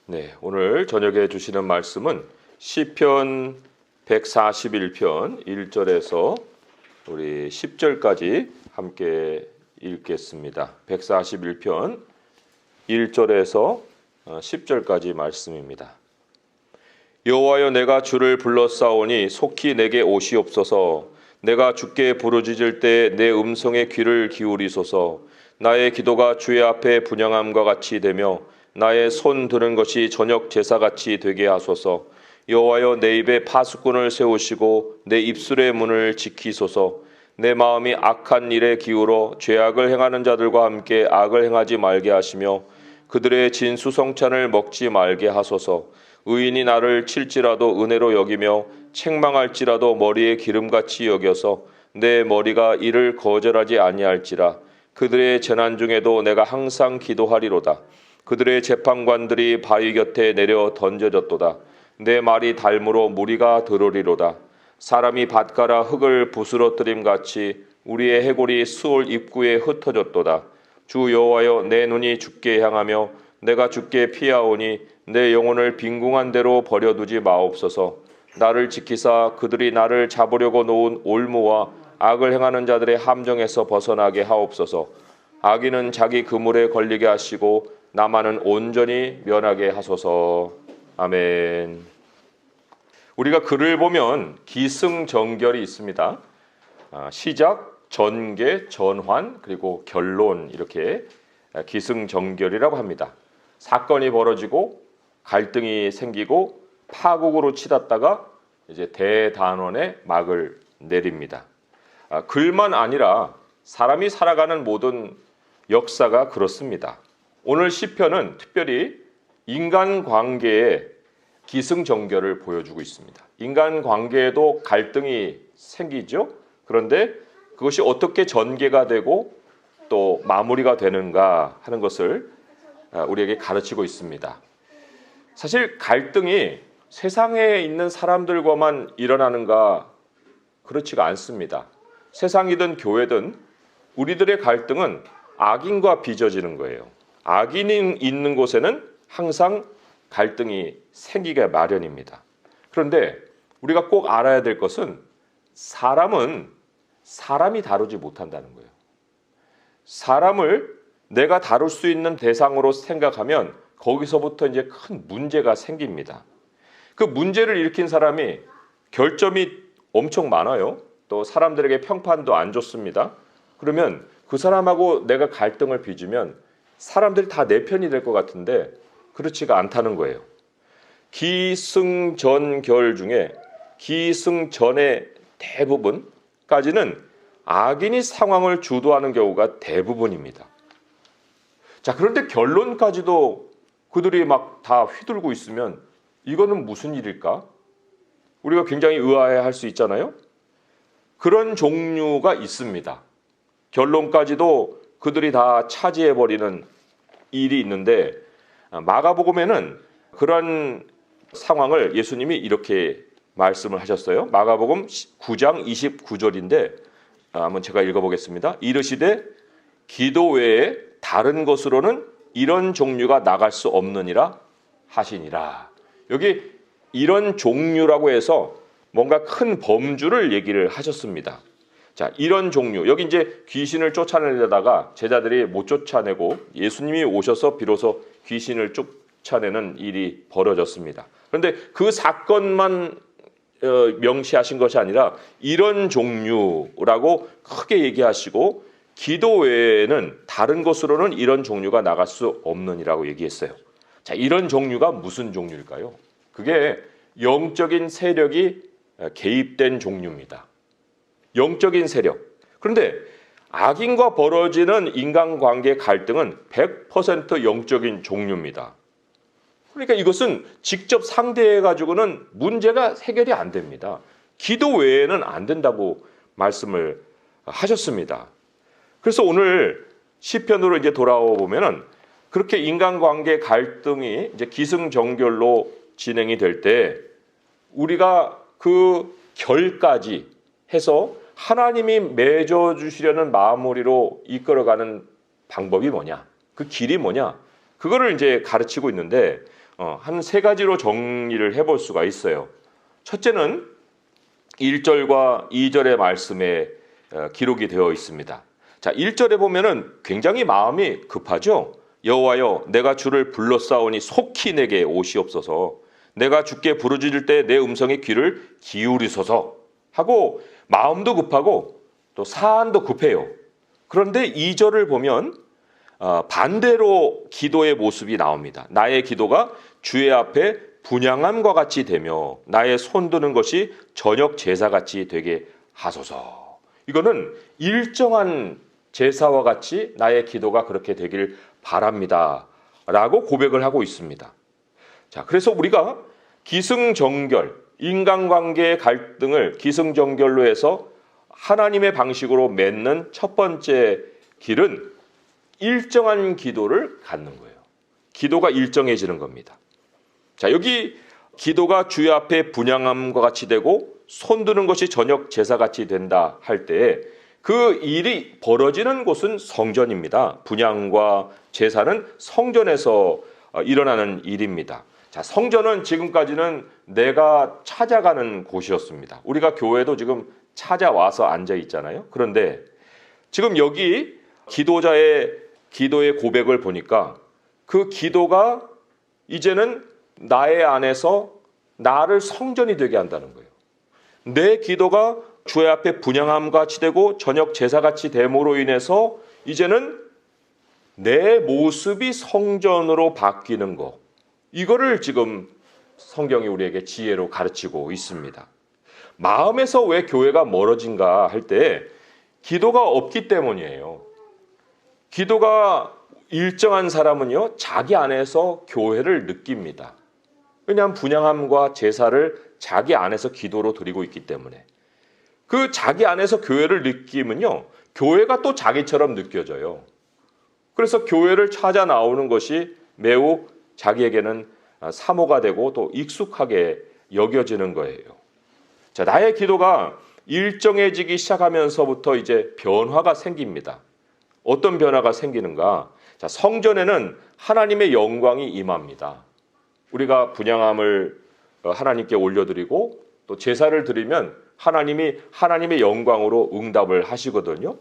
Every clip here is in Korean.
네, 오늘 저녁에 주시는 말씀은 시편 141편 1절에서 우리 10절까지 함께 읽겠습니다. 141편 1절에서 10절까지 말씀입니다. 여호와여, 내가 주를 불렀사오니 속히 내게 오시옵소서. 내가 주께 부르짖을 때 내 음성에 귀를 기울이소서. 나의 기도가 주의 앞에 분향함과 같이 되며 나의 손 드는 것이 저녁 제사같이 되게 하소서. 여호와여, 내 입에 파수꾼을 세우시고 내 입술의 문을 지키소서. 내 마음이 악한 일에 기울어 죄악을 행하는 자들과 함께 악을 행하지 말게 하시며 그들의 진수성찬을 먹지 말게 하소서. 의인이 나를 칠지라도 은혜로 여기며 책망할지라도 머리에 기름같이 여겨서 내 머리가 이를 거절하지 아니할지라. 그들의 재난 중에도 내가 항상 기도하리로다. 그들의 재판관들이 바위 곁에 내려 던져졌도다. 내 말이 닮으로 무리가 들으리로다. 사람이 밭가라 흙을 부스러뜨림 같이 우리의 해골이 수올 입구에 흩어졌도다. 주 여호와여, 내 눈이 주께 향하며 내가 주께 피하오니 내 영혼을 빈궁한 대로 버려두지 마옵소서. 나를 지키사 그들이 나를 잡으려고 놓은 올무와 악을 행하는 자들의 함정에서 벗어나게 하옵소서. 악인은 자기 그물에 걸리게 하시고 나만은 온전히 면하게 하소서. 아멘. 우리가 글을 보면 기승전결이 있습니다. 시작, 전개, 전환, 그리고 결론, 이렇게 기승전결이라고 합니다. 사건이 벌어지고 갈등이 생기고 파국으로 치닫다가 이제 대단원의 막을 내립니다. 글만 아니라 사람이 살아가는 모든 역사가 그렇습니다. 오늘 시편은 특별히 인간관계의 기승전결을 보여주고 있습니다. 인간관계에도 갈등이 생기죠. 그런데 그것이 어떻게 전개가 되고 또 마무리가 되는가 하는 것을 우리에게 가르치고 있습니다. 사실 갈등이 세상에 있는 사람들과만 일어나는가, 그렇지가 않습니다. 세상이든 교회든 우리들의 갈등은 악인과 빚어지는 거예요. 악인이 있는 곳에는 항상 갈등이 생기게 마련입니다. 그런데 우리가 꼭 알아야 될 것은 사람은 사람이 다루지 못한다는 거예요. 사람을 내가 다룰 수 있는 대상으로 생각하면 거기서부터 이제 큰 문제가 생깁니다. 그 문제를 일으킨 사람이 결점이 엄청 많아요. 또 사람들에게 평판도 안 좋습니다. 그러면 그 사람하고 내가 갈등을 빚으면 사람들이 다 내 편이 될 것 같은데 그렇지가 않다는 거예요. 기승전결 중에 기승전의 대부분까지는 악인이 상황을 주도하는 경우가 대부분입니다. 자, 그런데 결론까지도 그들이 막 다 휘둘고 있으면 이거는 무슨 일일까? 우리가 굉장히 의아해할 수 있잖아요. 그런 종류가 있습니다. 결론까지도 그들이 다 차지해버리는 일이 있는데 마가복음에는 그런 상황을 예수님이 이렇게 말씀을 하셨어요. 마가복음 9장 29절인데 한번 제가 읽어보겠습니다. 이르시되 기도 외에 다른 것으로는 이런 종류가 나갈 수 없느니라 하시니라. 여기 이런 종류라고 해서 뭔가 큰 범주를 얘기를 하셨습니다. 자, 이런 종류, 여기 이제 귀신을 쫓아내려다가 제자들이 못 쫓아내고 예수님이 오셔서 비로소 귀신을 쫓아내는 일이 벌어졌습니다. 그런데 그 사건만 명시하신 것이 아니라 이런 종류라고 크게 얘기하시고 기도 외에는 다른 것으로는 이런 종류가 나갈 수 없느니라고 얘기했어요. 자, 이런 종류가 무슨 종류일까요? 그게 영적인 세력이 개입된 종류입니다. 영적인 세력. 그런데 악인과 벌어지는 인간관계 갈등은 100% 영적인 종류입니다. 그러니까 이것은 직접 상대해가지고는 문제가 해결이 안 됩니다. 기도 외에는 안 된다고 말씀을 하셨습니다. 그래서 오늘 시편으로 이제 돌아와 보면은 그렇게 인간관계 갈등이 이제 기승전결로 진행이 될 때 우리가 그 결까지 해서 하나님이 맺어주시려는 마무리로 이끌어가는 방법이 뭐냐? 그 길이 뭐냐? 그거를 이제 가르치고 있는데 한 세 가지로 정리를 해볼 수가 있어요. 첫째는 1절과 2절의 말씀에 기록이 되어 있습니다. 자, 1절에 보면은 굉장히 마음이 급하죠. 여호와여, 내가 주를 불렀사오니 속히 내게 오시옵소서. 내가 주께 부르짖을 때 내 음성에 귀를 기울이소서 하고 마음도 급하고 또 사안도 급해요. 그런데 2절을 보면 반대로 기도의 모습이 나옵니다. 나의 기도가 주의 앞에 분향함과 같이 되며 나의 손드는 것이 저녁 제사같이 되게 하소서. 이거는 일정한 제사와 같이 나의 기도가 그렇게 되길 바랍니다 라고 고백을 하고 있습니다. 자, 그래서 우리가 기승전결, 인간관계의 갈등을 기승전결로 해서 하나님의 방식으로 맺는 첫 번째 길은 일정한 기도를 갖는 거예요. 기도가 일정해지는 겁니다. 자, 여기 기도가 주의 앞에 분향함과 같이 되고 손드는 것이 저녁 제사같이 된다 할 때 그 일이 벌어지는 곳은 성전입니다. 분향과 제사는 성전에서 일어나는 일입니다. 자, 성전은 지금까지는 내가 찾아가는 곳이었습니다. 우리가 교회도 지금 찾아와서 앉아 있잖아요. 그런데 지금 여기 기도자의 기도의 고백을 보니까 그 기도가 이제는 나의 안에서 나를 성전이 되게 한다는 거예요. 내 기도가 주의 앞에 분향함과 같이 되고 저녁 제사같이 됨으로 인해서 이제는 내 모습이 성전으로 바뀌는 것. 이거를 지금 성경이 우리에게 지혜로 가르치고 있습니다. 마음에서 왜 교회가 멀어진가 할 때 기도가 없기 때문이에요. 기도가 일정한 사람은요, 자기 안에서 교회를 느낍니다. 왜냐하면 분향함과 제사를 자기 안에서 기도로 드리고 있기 때문에. 그 자기 안에서 교회를 느끼면요, 교회가 또 자기처럼 느껴져요. 그래서 교회를 찾아 나오는 것이 매우 자기에게는 사모가 되고 또 익숙하게 여겨지는 거예요. 자, 나의 기도가 일정해지기 시작하면서부터 이제 변화가 생깁니다. 어떤 변화가 생기는가? 자, 성전에는 하나님의 영광이 임합니다. 우리가 분향함을 하나님께 올려드리고 또 제사를 드리면 하나님이 하나님의 영광으로 응답을 하시거든요.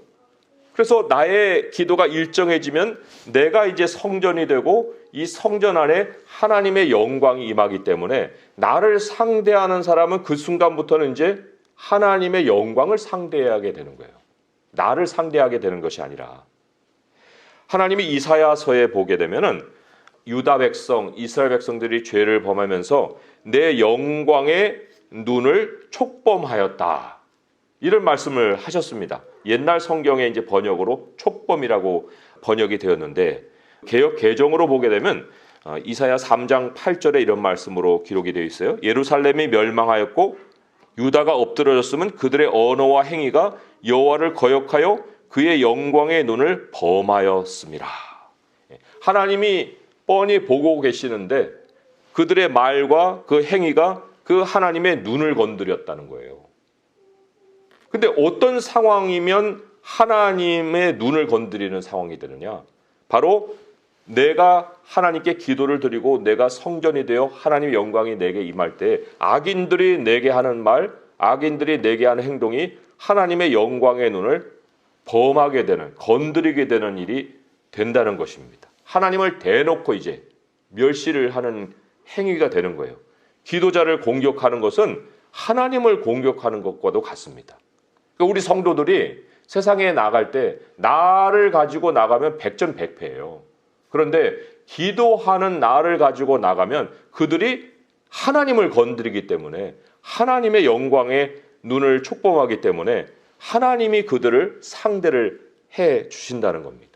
그래서 나의 기도가 일정해지면 내가 이제 성전이 되고 이 성전 안에 하나님의 영광이 임하기 때문에 나를 상대하는 사람은 그 순간부터는 이제 하나님의 영광을 상대하게 되는 거예요. 나를 상대하게 되는 것이 아니라. 하나님이 이사야서에 보게 되면은 유다 백성, 이스라엘 백성들이 죄를 범하면서 내 영광의 눈을 촉범하였다. 이런 말씀을 하셨습니다. 옛날 성경의 이제 번역으로 촉범이라고 번역이 되었는데 개역 개정으로 보게 되면 이사야 3장 8절에 이런 말씀으로 기록이 되어 있어요. 예루살렘이 멸망하였고 유다가 엎드러졌으면 그들의 언어와 행위가 여호와를 거역하여 그의 영광의 눈을 범하였습니다. 하나님이 뻔히 보고 계시는데 그들의 말과 그 행위가 그 하나님의 눈을 건드렸다는 거예요. 근데 어떤 상황이면 하나님의 눈을 건드리는 상황이 되느냐? 바로 내가 하나님께 기도를 드리고 내가 성전이 되어 하나님의 영광이 내게 임할 때 악인들이 내게 하는 말, 악인들이 내게 하는 행동이 하나님의 영광의 눈을 범하게 되는, 건드리게 되는 일이 된다는 것입니다. 하나님을 대놓고 이제 멸시를 하는 행위가 되는 거예요. 기도자를 공격하는 것은 하나님을 공격하는 것과도 같습니다. 그러니까 우리 성도들이 세상에 나갈 때 나를 가지고 나가면 백전백패예요. 그런데 기도하는 나를 가지고 나가면 그들이 하나님을 건드리기 때문에 하나님의 영광의 눈을 촉범하기 때문에 하나님이 그들을 상대를 해 주신다는 겁니다.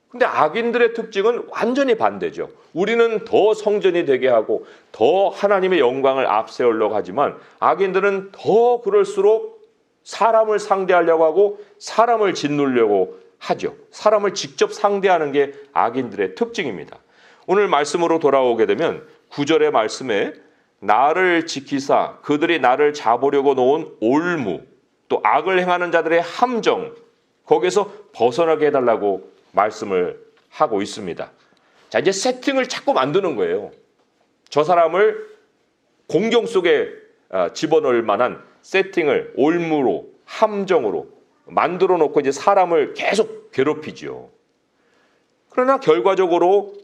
근데 악인들의 특징은 완전히 반대죠. 우리는 더 성전이 되게 하고 더 하나님의 영광을 앞세우려고 하지만 악인들은 더 그럴수록 사람을 상대하려고 하고 사람을 짓누르려고 하죠. 사람을 직접 상대하는 게 악인들의 특징입니다. 오늘 말씀으로 돌아오게 되면 9절의 말씀에 나를 지키사 그들이 나를 잡으려고 놓은 올무 또 악을 행하는 자들의 함정 거기에서 벗어나게 해달라고 말씀을 하고 있습니다. 자, 이제 세팅을 자꾸 만드는 거예요. 저 사람을 공경 속에 집어넣을 만한 세팅을 올무로 함정으로 만들어 놓고 이제 사람을 계속 괴롭히죠. 그러나 결과적으로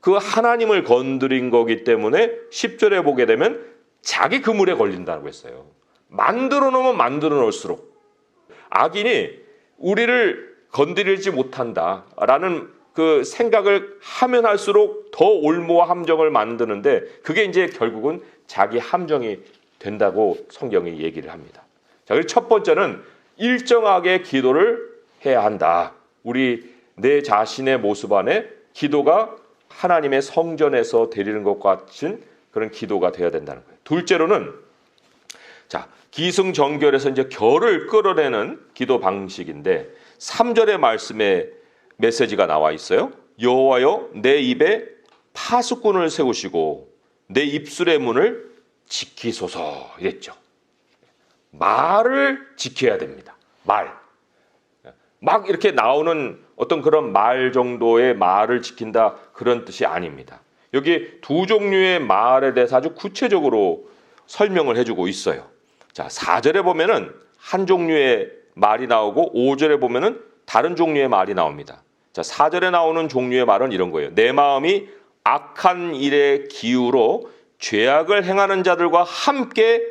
그 하나님을 건드린 거기 때문에 10절에 보게 되면 자기 그물에 걸린다고 했어요. 만들어 놓으면 만들어 놓을수록 악인이 우리를 건드리지 못한다라는 그 생각을 하면 할수록 더 올무와 함정을 만드는데 그게 이제 결국은 자기 함정이 된다고 성경이 얘기를 합니다. 자, 그리고 첫 번째는 일정하게 기도를 해야 한다. 우리 내 자신의 모습 안에 기도가 하나님의 성전에서 드리는 것 같은 그런 기도가 되어야 된다는 거예요. 둘째로는 자, 기승전결에서 이제 결을 끌어내는 기도 방식인데 3절의 말씀에 메시지가 나와 있어요. 여호와여 내 입에 파수꾼을 세우시고 내 입술의 문을 지키소서 이랬죠. 말을 지켜야 됩니다. 막 이렇게 나오는 어떤 그런 말 정도의 말을 지킨다 그런 뜻이 아닙니다. 여기 두 종류의 말에 대해서 아주 구체적으로 설명을 해주고 있어요. 자, 4절에 보면은 한 종류의 말이 나오고 5절에 보면은 다른 종류의 말이 나옵니다. 자, 4절에 나오는 종류의 말은 이런 거예요. 내 마음이 악한 일에 기울어 죄악을 행하는 자들과 함께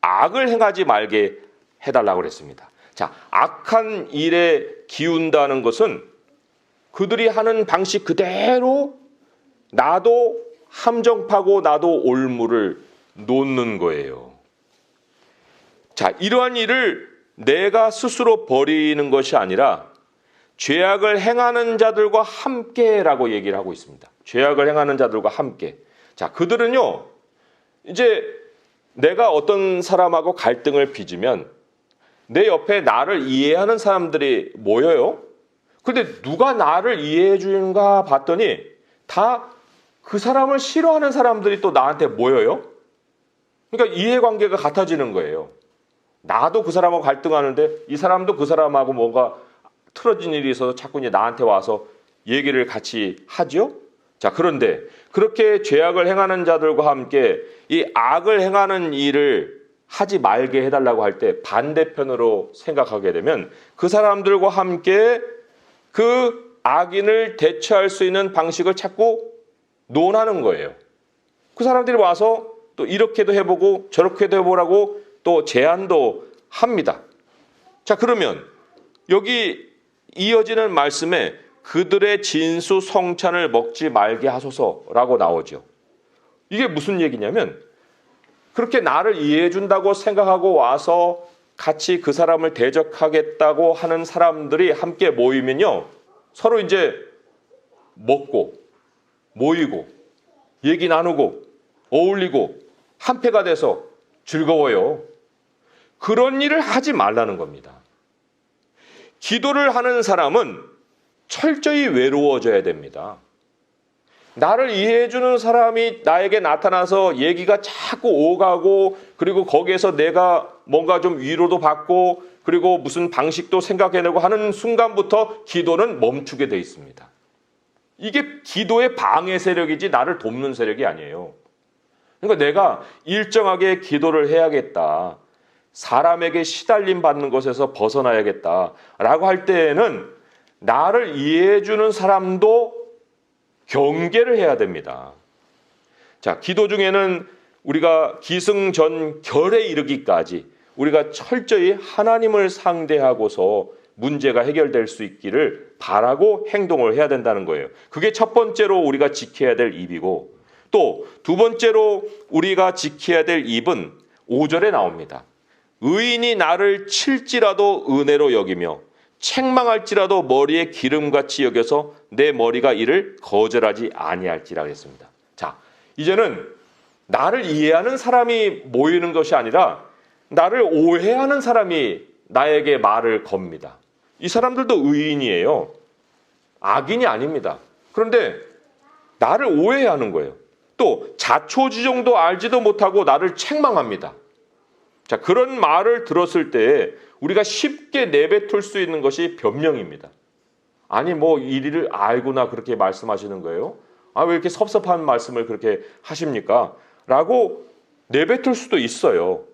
악을 행하지 말게 해달라고 그랬습니다. 자, 악한 일에 기운다는 것은 그들이 하는 방식 그대로 나도 함정 파고 나도 올무를 놓는 거예요. 자, 이러한 일을 내가 스스로 버리는 것이 아니라 죄악을 행하는 자들과 함께라고 얘기를 하고 있습니다. 죄악을 행하는 자들과 함께. 자, 그들은요, 이제 내가 어떤 사람하고 갈등을 빚으면 내 옆에 나를 이해하는 사람들이 모여요. 그런데 누가 나를 이해해 주는가 봤더니 다 그 사람을 싫어하는 사람들이 또 나한테 모여요. 그러니까 이해관계가 같아지는 거예요. 나도 그 사람하고 갈등하는데 이 사람도 그 사람하고 뭔가 틀어진 일이 있어서 자꾸 이제 나한테 와서 얘기를 같이 하죠. 자, 그런데 그렇게 죄악을 행하는 자들과 함께 이 악을 행하는 일을 하지 말게 해달라고 할 때 반대편으로 생각하게 되면 그 사람들과 함께 그 악인을 대처할 수 있는 방식을 찾고 논하는 거예요. 그 사람들이 와서 또 이렇게도 해보고 저렇게도 해보라고 또 제안도 합니다. 자, 그러면 여기 이어지는 말씀에 그들의 진수 성찬을 먹지 말게 하소서라고 나오죠. 이게 무슨 얘기냐면 그렇게 나를 이해해 준다고 생각하고 와서 같이 그 사람을 대적하겠다고 하는 사람들이 함께 모이면요, 서로 이제 먹고 모이고 얘기 나누고 어울리고 한패가 돼서 즐거워요. 그런 일을 하지 말라는 겁니다. 기도를 하는 사람은 철저히 외로워져야 됩니다. 나를 이해해주는 사람이 나에게 나타나서 얘기가 자꾸 오가고 그리고 거기에서 내가 뭔가 좀 위로도 받고 그리고 무슨 방식도 생각해내고 하는 순간부터 기도는 멈추게 돼 있습니다. 이게 기도의 방해 세력이지 나를 돕는 세력이 아니에요. 그러니까 내가 일정하게 기도를 해야겠다. 사람에게 시달림 받는 것에서 벗어나야겠다라고 할 때에는 나를 이해해주는 사람도 경계를 해야 됩니다. 자, 기도 중에는 우리가 기승전결에 이르기까지 우리가 철저히 하나님을 상대하고서 문제가 해결될 수 있기를 바라고 행동을 해야 된다는 거예요. 그게 첫 번째로 우리가 지켜야 될 입이고 또 두 번째로 우리가 지켜야 될 입은 5절에 나옵니다. 의인이 나를 칠지라도 은혜로 여기며 책망할지라도 머리에 기름같이 여겨서 내 머리가 이를 거절하지 아니할지라 그랬습니다. 자, 이제는 나를 이해하는 사람이 모이는 것이 아니라 나를 오해하는 사람이 나에게 말을 겁니다. 이 사람들도 의인이에요. 악인이 아닙니다. 그런데 나를 오해하는 거예요. 또 자초지종도 알지도 못하고 나를 책망합니다. 자, 그런 말을 들었을 때 우리가 쉽게 내뱉을 수 있는 것이 변명입니다. 아니 뭐 이 일을 알고나 그렇게 말씀하시는 거예요? 아, 왜 이렇게 섭섭한 말씀을 그렇게 하십니까? 라고 내뱉을 수도 있어요.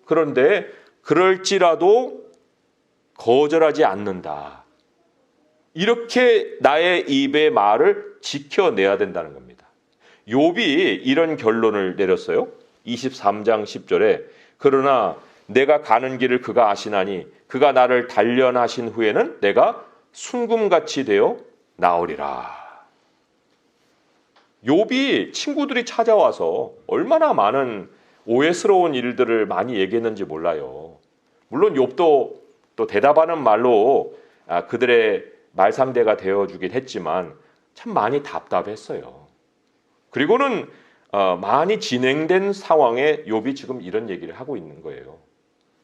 그런데 그럴지라도 거절하지 않는다. 이렇게 나의 입의 말을 지켜내야 된다는 겁니다. 욥이 이런 결론을 내렸어요. 23장 10절에 그러나 내가 가는 길을 그가 아시나니 그가 나를 단련하신 후에는 내가 순금같이 되어 나으리라. 욥이 친구들이 찾아와서 얼마나 많은 오해스러운 일들을 많이 얘기했는지 몰라요. 물론 욥도 또 대답하는 말로 그들의 말상대가 되어주긴 했지만 참 많이 답답했어요. 그리고는 많이 진행된 상황에 욥이 지금 이런 얘기를 하고 있는 거예요.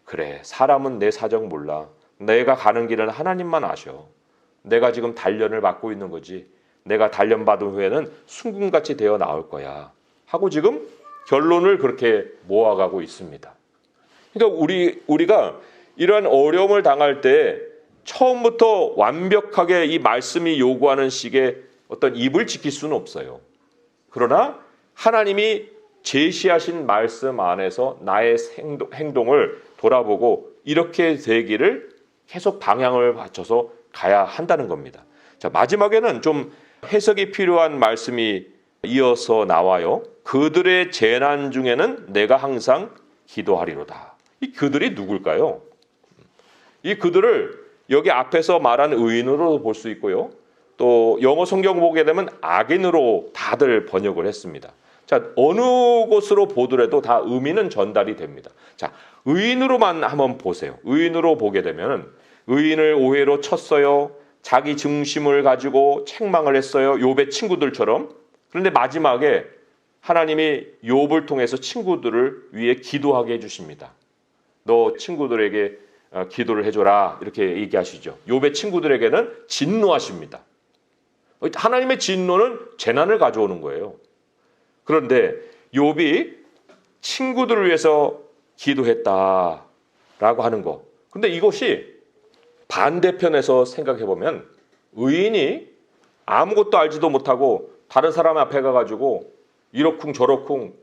그래, 사람은 내 사정 몰라. 내가 가는 길은 하나님만 아셔. 내가 지금 단련을 받고 있는 거지. 내가 단련받은 후에는 순금같이 되어 나올 거야. 하고 지금 결론을 그렇게 모아가고 있습니다. 그러니까 우리가 이러한 어려움을 당할 때 처음부터 완벽하게 이 말씀이 요구하는 식의 어떤 입을 지킬 수는 없어요. 그러나 하나님이 제시하신 말씀 안에서 나의 행동을 돌아보고 이렇게 되기를 계속 방향을 맞춰서 가야 한다는 겁니다. 자, 마지막에는 좀 해석이 필요한 말씀이 이어서 나와요. 그들의 재난 중에는 내가 항상 기도하리로다. 이 그들이 누굴까요? 이 그들을 여기 앞에서 말한 의인으로 볼 수 있고요. 또 영어 성경 보게 되면 악인으로 다들 번역을 했습니다. 자, 어느 곳으로 보더라도 다 의미는 전달이 됩니다. 자, 의인으로만 한번 보세요. 의인으로 보게 되면 의인을 오해로 쳤어요. 자기 중심을 가지고 책망을 했어요. 욥의 친구들처럼. 그런데 마지막에 하나님이 욥을 통해서 친구들을 위해 기도하게 해주십니다. 너 친구들에게 기도를 해줘라 이렇게 얘기하시죠. 욥의 친구들에게는 진노하십니다. 하나님의 진노는 재난을 가져오는 거예요. 그런데 욥이 친구들을 위해서 기도했다라고 하는 거. 근데 이것이 반대편에서 생각해 보면 의인이 아무것도 알지도 못하고 다른 사람 앞에 가가지고 이러쿵 저러쿵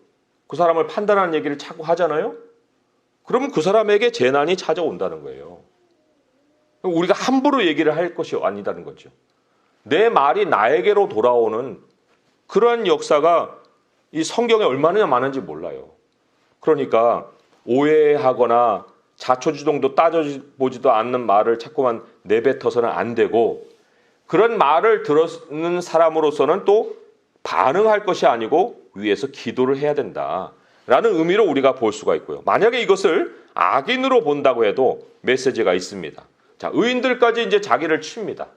그 사람을 판단하는 얘기를 자꾸 하잖아요. 그러면 그 사람에게 재난이 찾아온다는 거예요. 우리가 함부로 얘기를 할 것이 아니다는 거죠. 내 말이 나에게로 돌아오는 그러한 역사가 이 성경에 얼마나 많은지 몰라요. 그러니까 오해하거나 자초지종도 따져보지도 않는 말을 자꾸만 내뱉어서는 안 되고 그런 말을 들었는 사람으로서는 또 반응할 것이 아니고 위에서 기도를 해야 된다라는 의미로 우리가 볼 수가 있고요. 만약에 이것을 악인으로 본다고 해도 메시지가 있습니다. 자, 의인들까지 이제 자기를 칩니다.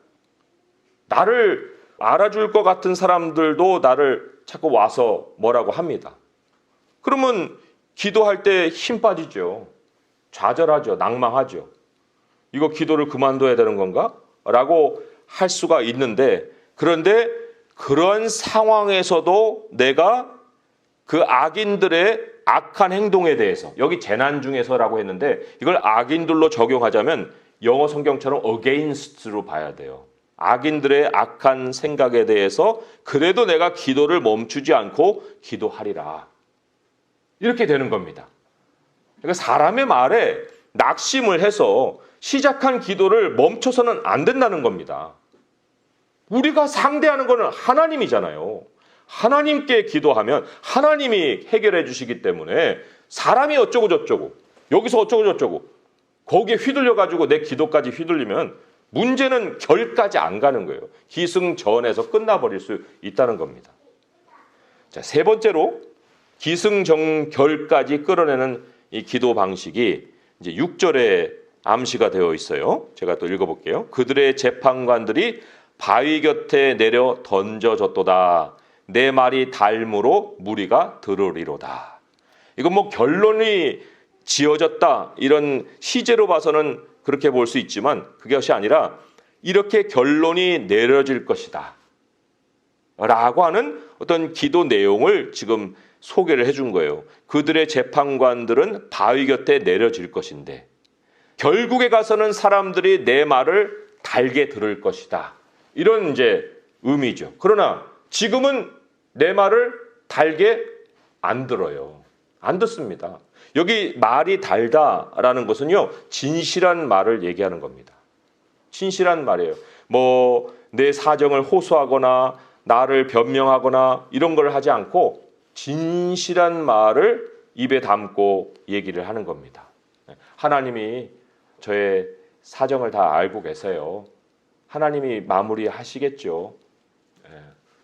나를 알아줄 것 같은 사람들도 나를 자꾸 와서 뭐라고 합니다. 그러면 기도할 때 힘 빠지죠. 좌절하죠. 낭망하죠. 이거 기도를 그만둬야 되는 건가? 라고 할 수가 있는데 그런데 그런 상황에서도 내가 그 악인들의 악한 행동에 대해서 여기 재난 중에서라고 했는데 이걸 악인들로 적용하자면 영어 성경처럼 against로 봐야 돼요. 악인들의 악한 생각에 대해서 그래도 내가 기도를 멈추지 않고 기도하리라. 이렇게 되는 겁니다. 그러니까 사람의 말에 낙심을 해서 시작한 기도를 멈춰서는 안 된다는 겁니다. 우리가 상대하는 것은 하나님이잖아요. 하나님께 기도하면 하나님이 해결해 주시기 때문에 사람이 어쩌고 저쩌고 여기서 어쩌고 저쩌고 거기에 휘둘려가지고 내 기도까지 휘둘리면 문제는 결까지 안 가는 거예요. 기승전에서 끝나버릴 수 있다는 겁니다. 자, 세 번째로 기승전결까지 끌어내는 이 기도 방식이 이제 6절에 암시가 되어 있어요. 제가 또 읽어볼게요. 그들의 재판관들이 바위 곁에 내려 던져졌도다. 내 말이 닮으로 무리가 들으리로다. 이건 뭐 결론이 지어졌다 이런 시제로 봐서는 그렇게 볼 수 있지만 그것이 아니라 이렇게 결론이 내려질 것이다 라고 하는 어떤 기도 내용을 지금 소개를 해준 거예요. 그들의 재판관들은 바위 곁에 내려질 것인데 결국에 가서는 사람들이 내 말을 달게 들을 것이다. 이런 이제 의미죠. 그러나 지금은 내 말을 달게 안 들어요. 안 듣습니다. 여기 말이 달다라는 것은요, 진실한 말을 얘기하는 겁니다. 진실한 말이에요. 뭐 내 사정을 호소하거나 나를 변명하거나 이런 걸 하지 않고 진실한 말을 입에 담고 얘기를 하는 겁니다. 하나님이 저의 사정을 다 알고 계세요. 하나님이 마무리하시겠죠.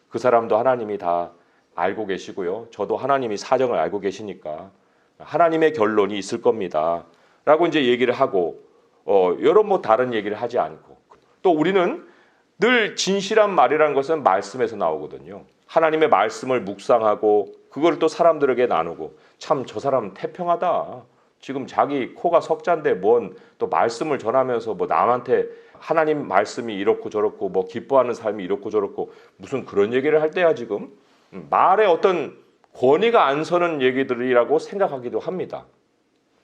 그 사람도 하나님이 다 알고 계시고요. 저도 하나님이 사정을 알고 계시니까 하나님의 결론이 있을 겁니다. 라고 이제 얘기를 하고 여러 뭐 다른 얘기를 하지 않고, 또 우리는 늘 진실한 말이라는 것은 말씀에서 나오거든요. 하나님의 말씀을 묵상하고 그걸 또 사람들에게 나누고, 참 저 사람 태평하다. 지금 자기 코가 석잔데 뭔 또 말씀을 전하면서 뭐 남한테 하나님 말씀이 이렇고 저렇고 뭐 기뻐하는 삶이 이렇고 저렇고 무슨 그런 얘기를 할 때야 지금. 말에 어떤 권위가 안 서는 얘기들이라고 생각하기도 합니다.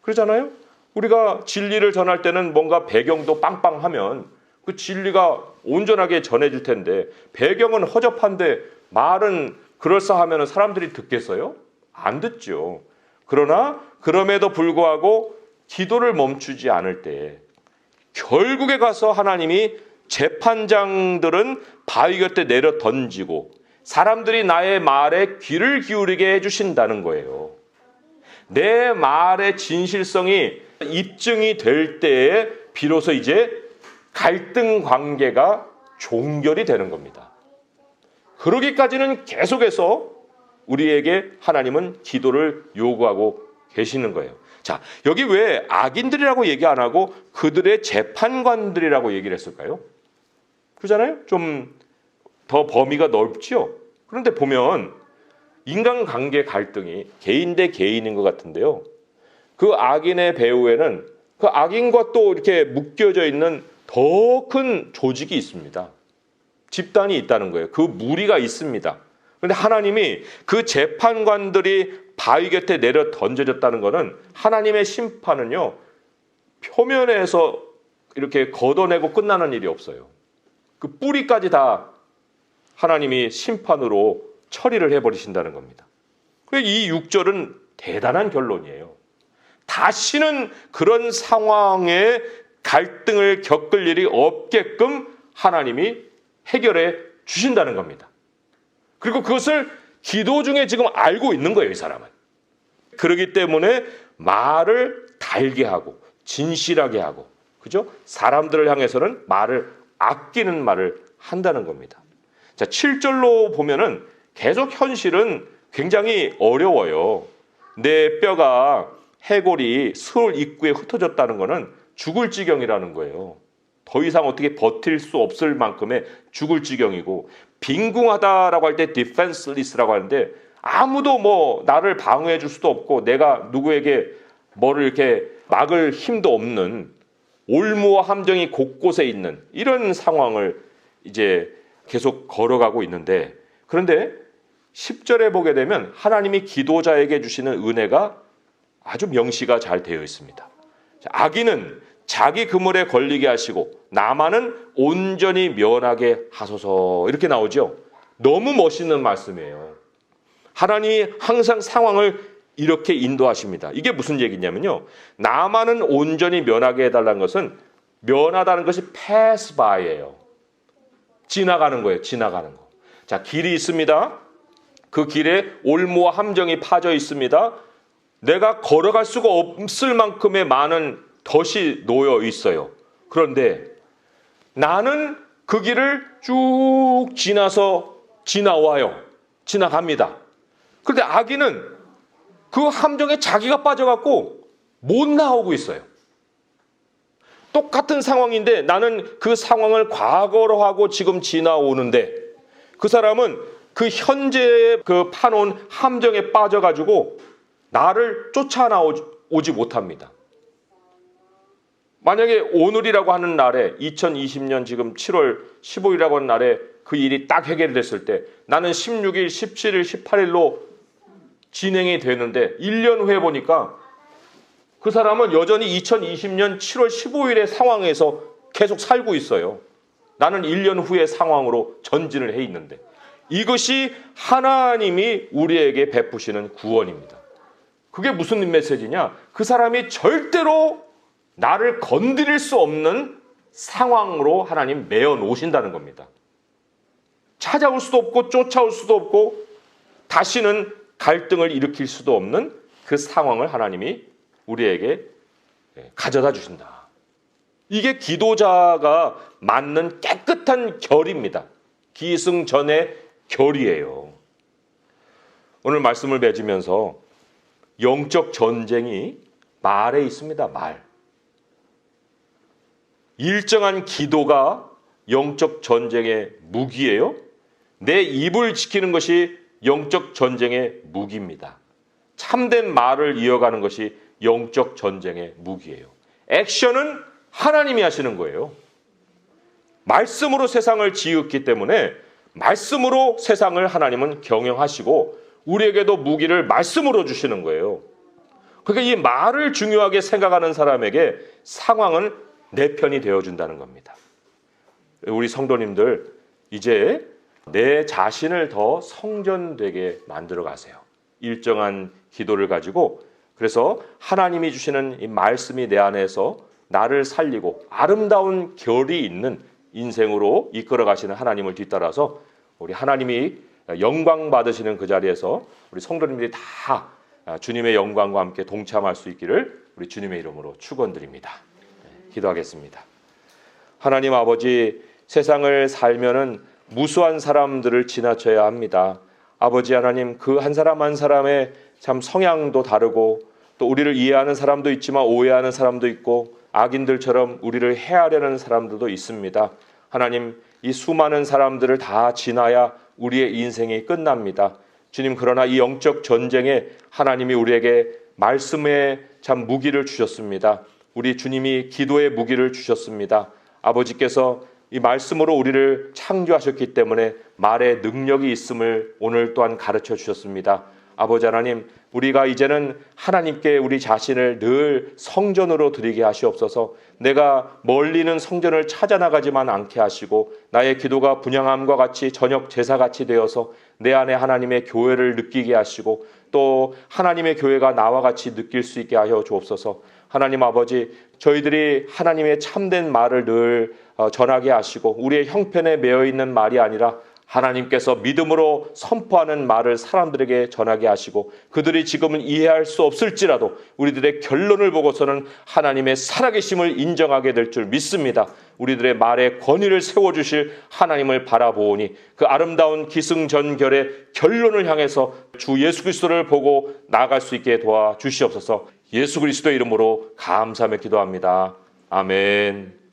그러잖아요? 우리가 진리를 전할 때는 뭔가 배경도 빵빵하면 그 진리가 온전하게 전해질 텐데, 배경은 허접한데 말은 그럴싸하면 사람들이 듣겠어요? 안 듣죠. 그러나 그럼에도 불구하고 기도를 멈추지 않을 때 결국에 가서 하나님이 재판장들은 바위 곁에 내려 던지고 사람들이 나의 말에 귀를 기울이게 해주신다는 거예요. 내 말의 진실성이 입증이 될 때에 비로소 이제 갈등 관계가 종결이 되는 겁니다. 그러기까지는 계속해서 우리에게 하나님은 기도를 요구하고 계시는 거예요. 자, 여기 왜 악인들이라고 얘기 안 하고 그들의 재판관들이라고 얘기를 했을까요? 그러잖아요? 좀 더 범위가 넓죠? 그런데 보면 인간관계 갈등이 개인 대 개인인 것 같은데요. 그 악인의 배후에는 그 악인과 또 이렇게 묶여져 있는 더 큰 조직이 있습니다. 집단이 있다는 거예요. 그 무리가 있습니다. 그런데 하나님이 그 재판관들이 바위 곁에 내려 던져졌다는 것은 하나님의 심판은요, 표면에서 이렇게 걷어내고 끝나는 일이 없어요. 그 뿌리까지 다 하나님이 심판으로 처리를 해버리신다는 겁니다. 이 6절은 대단한 결론이에요. 다시는 그런 상황에 갈등을 겪을 일이 없게끔 하나님이 해결해 주신다는 겁니다. 그리고 그것을 기도 중에 지금 알고 있는 거예요, 이 사람은. 그렇기 때문에 말을 달게 하고 진실하게 하고, 그죠? 사람들을 향해서는 말을 아끼는 말을 한다는 겁니다. 자, 7절로 보면은 계속 현실은 굉장히 어려워요. 내 뼈가 해골이 스올 입구에 흩어졌다는 것은 죽을 지경이라는 거예요. 더 이상 어떻게 버틸 수 없을 만큼의 죽을 지경이고, 빈궁하다라고 할 때 defenseless라고 하는데 아무도 뭐 나를 방어해 줄 수도 없고 내가 누구에게 뭐를 이렇게 막을 힘도 없는, 올무와 함정이 곳곳에 있는 이런 상황을 이제 계속 걸어가고 있는데, 그런데 10절에 보게 되면 하나님이 기도자에게 주시는 은혜가 아주 명시가 잘 되어 있습니다. 악인은 자기 그물에 걸리게 하시고 나만은 온전히 면하게 하소서, 이렇게 나오죠. 너무 멋있는 말씀이에요. 하나님이 항상 상황을 이렇게 인도하십니다. 이게 무슨 얘기냐면요, 나만은 온전히 면하게 해달라는 것은, 면하다는 것이 pass by예요. 지나가는 거예요. 지나가는 거. 자, 길이 있습니다. 그 길에 올무와 함정이 파져 있습니다. 내가 걸어갈 수가 없을 만큼의 많은 덫이 놓여 있어요. 그런데 나는 그 길을 쭉 지나서 지나와요. 지나갑니다. 그런데 악인은 그 함정에 자기가 빠져갖고 못 나오고 있어요. 똑같은 상황인데 나는 그 상황을 과거로 하고 지금 지나오는데, 그 사람은 그 현재에 그 파놓은 함정에 빠져가지고 나를 쫓아나오지 못합니다. 만약에 오늘이라고 하는 날에 2020년 지금 7월 15일이라고 하는 날에 그 일이 딱 해결이 됐을 때 나는 16일, 17일, 18일로 진행이 되는데 1년 후에 보니까 그 사람은 여전히 2020년 7월 15일의 상황에서 계속 살고 있어요. 나는 1년 후의 상황으로 전진을 해 있는데, 이것이 하나님이 우리에게 베푸시는 구원입니다. 그게 무슨 메시지냐? 그 사람이 절대로 나를 건드릴 수 없는 상황으로 하나님 메어 놓으신다는 겁니다. 찾아올 수도 없고 쫓아올 수도 없고 다시는 갈등을 일으킬 수도 없는 그 상황을 하나님이 우리에게 가져다 주신다. 이게 기도자가 맞는 깨끗한 결입니다. 기승전의 결이에요. 오늘 말씀을 맺으면서 영적 전쟁이 말에 있습니다. 말. 일정한 기도가 영적 전쟁의 무기예요. 내 입을 지키는 것이 영적 전쟁의 무기입니다. 참된 말을 이어가는 것이 영적 전쟁의 무기예요. 액션은 하나님이 하시는 거예요. 말씀으로 세상을 지었기 때문에 말씀으로 세상을 하나님은 경영하시고 우리에게도 무기를 말씀으로 주시는 거예요. 그러니까 이 말을 중요하게 생각하는 사람에게 상황은 내 편이 되어준다는 겁니다. 우리 성도님들 이제 내 자신을 더 성전되게 만들어 가세요. 일정한 기도를 가지고 그래서 하나님이 주시는 이 말씀이 내 안에서 나를 살리고 아름다운 결이 있는 인생으로 이끌어 가시는 하나님을 뒤따라서 우리 하나님이 영광 받으시는 그 자리에서 우리 성도님들이 다 주님의 영광과 함께 동참할 수 있기를 우리 주님의 이름으로 축원드립니다. 기도하겠습니다. 하나님 아버지, 세상을 살면은 무수한 사람들을 지나쳐야 합니다. 아버지 하나님, 그 한 사람 한 사람의 참 성향도 다르고 또 우리를 이해하는 사람도 있지만 오해하는 사람도 있고 악인들처럼 우리를 해하려는 사람들도 있습니다. 하나님, 이 수많은 사람들을 다 지나야 우리의 인생이 끝납니다. 주님, 그러나 이 영적 전쟁에 하나님이 우리에게 말씀의 참 무기를 주셨습니다. 우리 주님이 기도의 무기를 주셨습니다. 아버지께서 이 말씀으로 우리를 창조하셨기 때문에 말의 능력이 있음을 오늘 또한 가르쳐 주셨습니다. 아버지 하나님, 우리가 이제는 하나님께 우리 자신을 늘 성전으로 드리게 하시옵소서. 내가 멀리는 성전을 찾아나가지만 않게 하시고 나의 기도가 분향함과 같이 저녁 제사같이 되어서 내 안에 하나님의 교회를 느끼게 하시고 또 하나님의 교회가 나와 같이 느낄 수 있게 하여 주옵소서. 하나님 아버지, 저희들이 하나님의 참된 말을 늘 전하게 하시고 우리의 형편에 매여 있는 말이 아니라 하나님께서 믿음으로 선포하는 말을 사람들에게 전하게 하시고 그들이 지금은 이해할 수 없을지라도 우리들의 결론을 보고서는 하나님의 살아계심을 인정하게 될 줄 믿습니다. 우리들의 말에 권위를 세워주실 하나님을 바라보오니 그 아름다운 기승전결의 결론을 향해서 주 예수 그리스도를 보고 나아갈 수 있게 도와주시옵소서. 예수 그리스도의 이름으로 감사하며 기도합니다. 아멘.